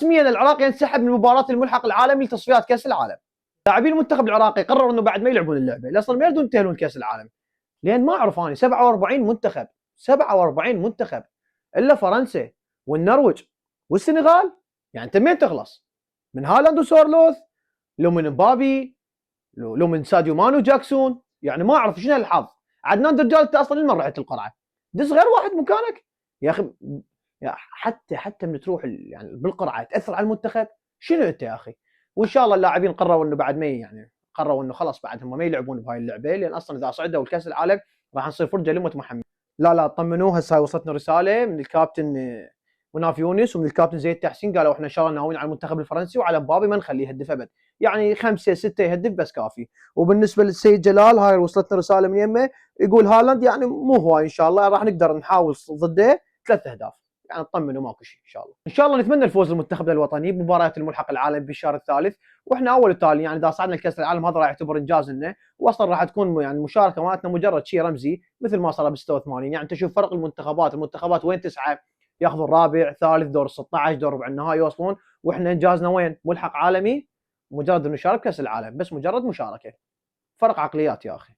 رسميا العراق ينسحب من مباراه الملحق العالمي لتصفيات كاس العالم. لاعبين المنتخب العراقي قرروا انه بعد ما يلعبون اللعبه اصلا ما يريدون يتاهلون كاس العالم، لان ما اعرف اني 47 منتخب 47 منتخب الا فرنسا والنرويج والسنغال، يعني انت مين تخلص؟ من هالاند وسورلوث، لو من مبابي، لو من ساديو مانو جاكسون، يعني ما اعرف شنو الحظ. عدنان درجال انت اصلا لما رحت القرعه دز غير واحد مكانك يا اخي. حتى من تروح يعني بالقرعه تاثر على المنتخب، شنو انت يا اخي؟ وان شاء الله اللاعبين قرروا انه بعد ما يعني قرروا انه خلاص بعد هم ما يلعبون بهاي اللعبه، لان اصلا اذا صعدوا الكاس العالم راح نصير فرجه لامه محمد. لا طمنوه، هسه وصلتنا رساله من الكابتن مناف يونس ومن الكابتن زيد تحسين، قالوا احنا ان شاء الله ناويين على المنتخب الفرنسي وعلى مبابي ما نخليه يهدف ابد، يعني 5 6 يهدف بس كافي. وبالنسبه للسيد جلال هاي وصلتنا رساله من يمه يقول هالاند يعني مو هواي ان شاء الله راح نقدر نحاول ضده 3 اهداف، يعني اطمنوا ماكو شيء ان شاء الله. ان شاء الله نتمنى الفوز للمنتخب الوطني بمباريات الملحق العالمي بالشهر الثالث، واحنا اول التالي يعني اذا صعدنا لكاس العالم هذا راح يعتبر انجاز لنا، واصلا راح تكون يعني المشاركه مالتنا مجرد شيء رمزي مثل ما صار ب 86. يعني تشوف فرق المنتخبات وين تسعى ياخذوا الرابع ثالث دور 16 دور ربع النهائي يوصلون، واحنا انجازنا وين؟ ملحق عالمي، مجرد نشارك كاس العالم بس مجرد مشاركه. فرق عقليات يا اخي.